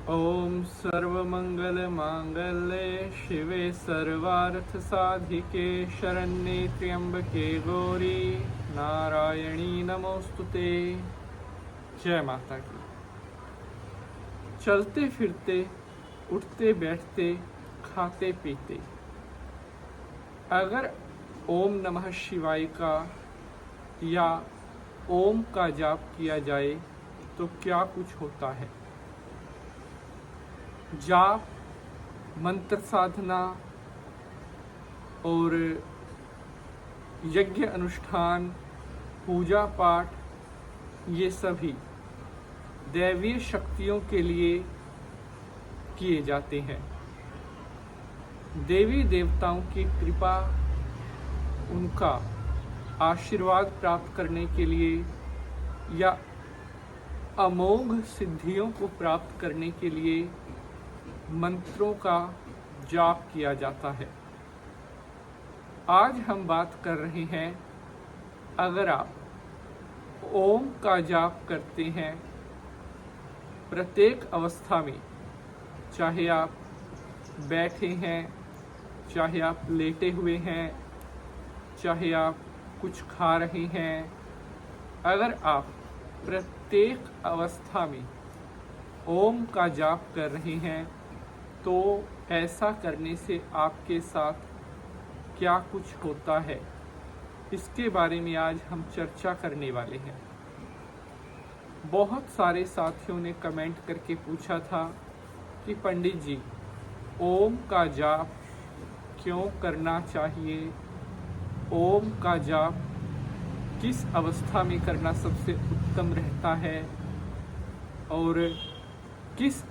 ओम सर्वमंगल मांगल्ये शिवे सर्वार्थ साधिके शरण्ये त्र्यंबके गौरी नारायणी नमोस्तुते। जय माता की। चलते फिरते, उठते बैठते, खाते पीते अगर ओम नमः शिवाय का या ओम का जाप किया जाए तो क्या कुछ होता है। जाप, मंत्र साधना और यज्ञ अनुष्ठान, पूजा पाठ, ये सभी दैवीय शक्तियों के लिए किए जाते हैं। देवी देवताओं की कृपा, उनका आशीर्वाद प्राप्त करने के लिए या अमोघ सिद्धियों को प्राप्त करने के लिए मंत्रों का जाप किया जाता है। आज हम बात कर रहे हैं, अगर आप ओम का जाप करते हैं प्रत्येक अवस्था में, चाहे आप बैठे हैं, चाहे आप लेटे हुए हैं, चाहे आप कुछ खा रहे हैं, अगर आप प्रत्येक अवस्था में ओम का जाप कर रहे हैं तो ऐसा करने से आपके साथ क्या कुछ होता है, इसके बारे में आज हम चर्चा करने वाले हैं। बहुत सारे साथियों ने कमेंट करके पूछा था कि पंडित जी, ओम का जाप क्यों करना चाहिए, ओम का जाप किस अवस्था में करना सबसे उत्तम रहता है और किस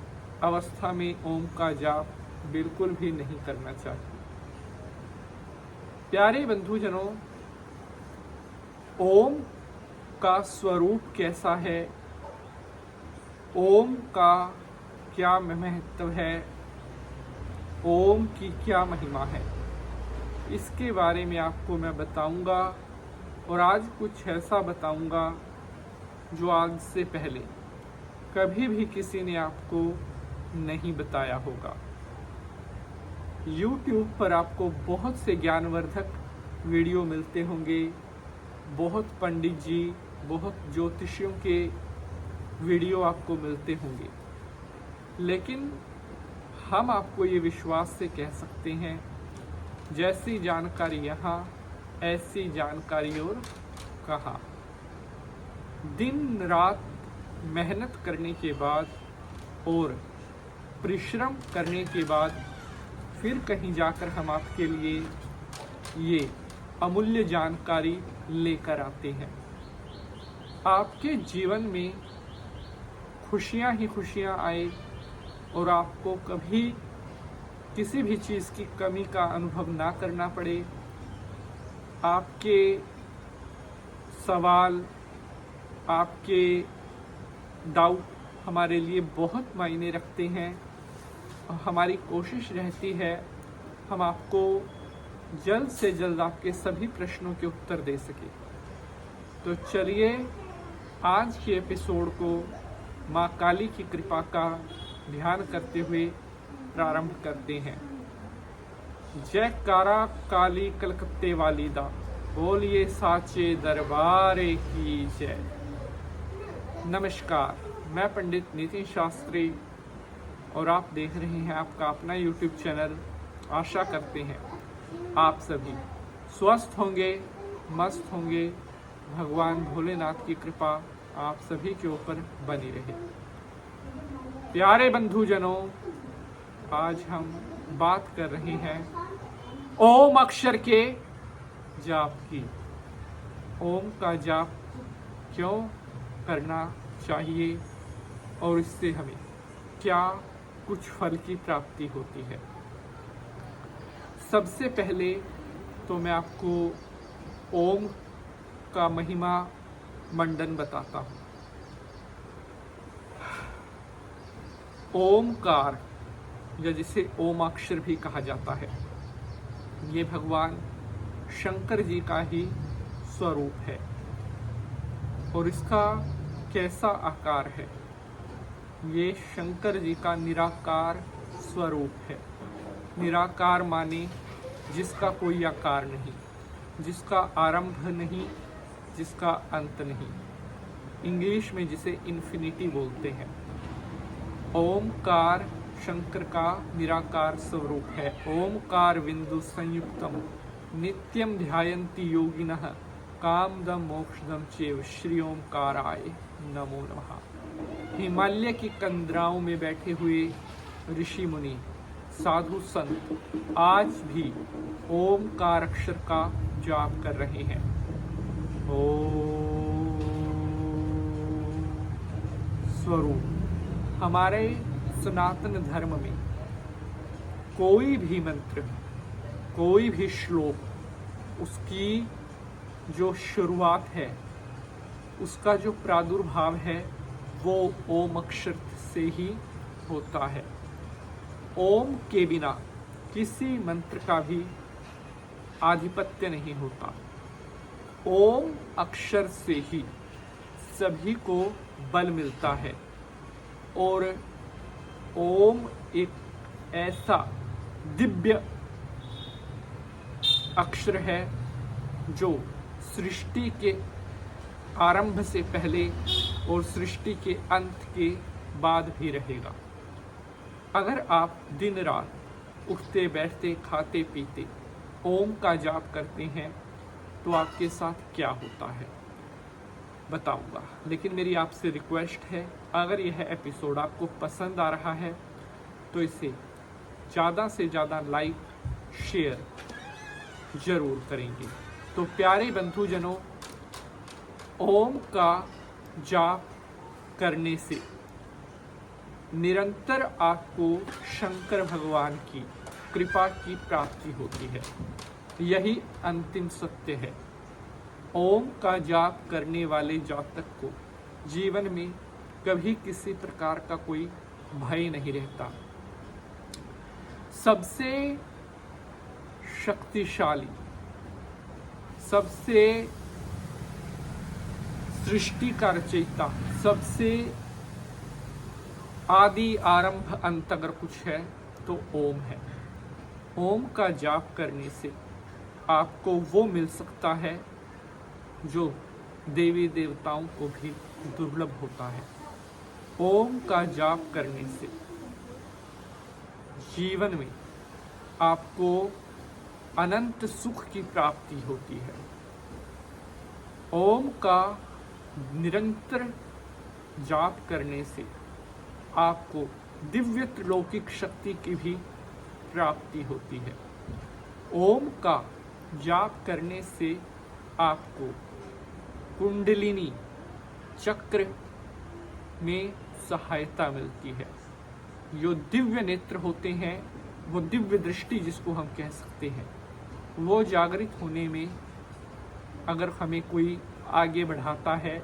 अवस्था में ओम का जाप बिल्कुल भी नहीं करना चाहिए। प्यारे बंधुजनों, ओम का स्वरूप कैसा है, ओम का क्या महत्व है, ओम की क्या महिमा है, इसके बारे में आपको मैं बताऊंगा। और आज कुछ ऐसा बताऊंगा जो आज से पहले कभी भी किसी ने आपको नहीं बताया होगा। YouTube पर आपको बहुत से ज्ञानवर्धक वीडियो मिलते होंगे, बहुत पंडित जी, बहुत ज्योतिषियों के वीडियो आपको मिलते होंगे, लेकिन हम आपको ये विश्वास से कह सकते हैं, जैसी जानकारी यहाँ ऐसी जानकारी और कहाँ। दिन रात मेहनत करने के बाद और परिश्रम करने के बाद फिर कहीं जाकर हम आपके लिए ये अमूल्य जानकारी लेकर आते हैं। आपके जीवन में खुशियाँ ही खुशियाँ आए और आपको कभी किसी भी चीज़ की कमी का अनुभव ना करना पड़े। आपके सवाल, आपके डाउट हमारे लिए बहुत मायने रखते हैं। हमारी कोशिश रहती है हम आपको जल्द से जल्द आपके सभी प्रश्नों के उत्तर दे सकें। तो चलिए आज के एपिसोड को माँ काली की कृपा का ध्यान करते हुए प्रारंभ करते हैं। जयकारा काली कलकत्ते वाली दा, बोलिए साचे दरबारे की जय। नमस्कार, मैं पंडित नितिन शास्त्री और आप देख रहे हैं आपका अपना YouTube चैनल। आशा करते हैं आप सभी स्वस्थ होंगे, मस्त होंगे। भगवान भोलेनाथ की कृपा आप सभी के ऊपर बनी रहे। प्यारे बंधुजनों, आज हम बात कर रहे हैं ओम अक्षर के जाप की। ओम का जाप क्यों करना चाहिए और इससे हमें क्या कुछ फल की प्राप्ति होती है। सबसे पहले तो मैं आपको ओम का महिमा मंडन बताता हूँ। ओमकार या जिसे ओमाक्षर भी कहा जाता है, ये भगवान शंकर जी का ही स्वरूप है। और इसका कैसा आकार है, ये शंकर जी का निराकार स्वरूप है। निराकार माने जिसका कोई आकार नहीं, जिसका आरंभ नहीं, जिसका अंत नहीं। इंग्लिश में जिसे इन्फिनिटी बोलते हैं। ओमकार शंकर का निराकार स्वरूप है। ओमकार बिंदु संयुक्तम नित्यम ध्यायन्ति योगिनः कामदम मोक्षदम चैव श्री ओमकाराय नमो नमः। हिमालय की कंदराओं में बैठे हुए ऋषि मुनि, साधु संत आज भी ओमकार अक्षर का जाप कर रहे हैं। ओम स्वरूप। हमारे सनातन धर्म में कोई भी मंत्र, कोई भी श्लोक, उसकी जो शुरुआत है, उसका जो प्रादुर्भाव है, वो ओम अक्षर से ही होता है। ओम के बिना किसी मंत्र का भी आधिपत्य नहीं होता। ओम अक्षर से ही सभी को बल मिलता है। और ओम एक ऐसा दिव्य अक्षर है जो सृष्टि के आरंभ से पहले और सृष्टि के अंत के बाद भी रहेगा। अगर आप दिन रात उठते बैठते खाते पीते ओम का जाप करते हैं तो आपके साथ क्या होता है बताऊंगा। लेकिन मेरी आपसे रिक्वेस्ट है, अगर यह एपिसोड आपको पसंद आ रहा है तो इसे ज़्यादा से ज़्यादा लाइक शेयर जरूर करेंगे। तो प्यारे बंधुजनों, ओम का जाप करने से निरंतर आपको शंकर भगवान की कृपा की प्राप्ति होती है। यही अंतिम सत्य है। ओम का जाप करने वाले जातक को जीवन में कभी किसी प्रकार का कोई भय नहीं रहता। सबसे शक्तिशाली, सबसे सृष्टि का रचयिता, सबसे आदि आरंभ अंत अगर कुछ है तो ओम है। ओम का जाप करने से आपको वो मिल सकता है जो देवी देवताओं को भी दुर्लभ होता है। ओम का जाप करने से जीवन में आपको अनंत सुख की प्राप्ति होती है। ओम का निरंतर जाप करने से आपको दिव्य लौकिक शक्ति की भी प्राप्ति होती है। ओम का जाप करने से आपको कुंडलिनी चक्र में सहायता मिलती है। जो दिव्य नेत्र होते हैं, वो दिव्य दृष्टि जिसको हम कह सकते हैं, वो जागृत होने में अगर हमें कोई आगे बढ़ाता है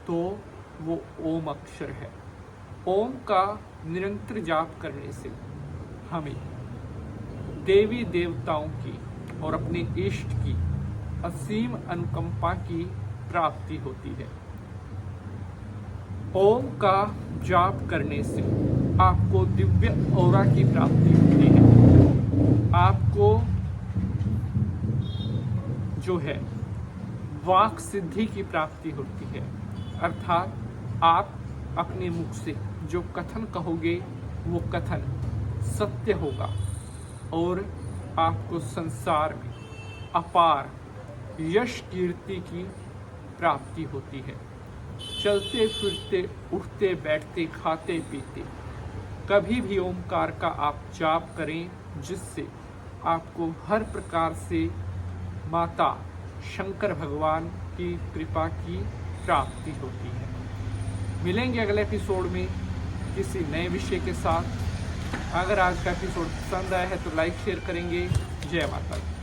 तो वो ओम अक्षर है। ओम का निरंतर जाप करने से हमें देवी देवताओं की और अपने इष्ट की असीम अनुकंपा की प्राप्ति होती है। ओम का जाप करने से आपको दिव्य ऑरा की प्राप्ति होती है। आपको जो है वाक सिद्धि की प्राप्ति होती है। अर्थात आप अपने मुख से जो कथन कहोगे वो कथन सत्य होगा और आपको संसार में अपार यश कीर्ति की प्राप्ति होती है। चलते फिरते उठते बैठते खाते पीते कभी भी ओमकार का आप जाप करें, जिससे आपको हर प्रकार से माता शंकर भगवान की कृपा की प्राप्ति होती है। मिलेंगे अगले एपिसोड में किसी नए विषय के साथ। अगर आज का एपिसोड पसंद आया है तो लाइक शेयर करेंगे। जय माता दी।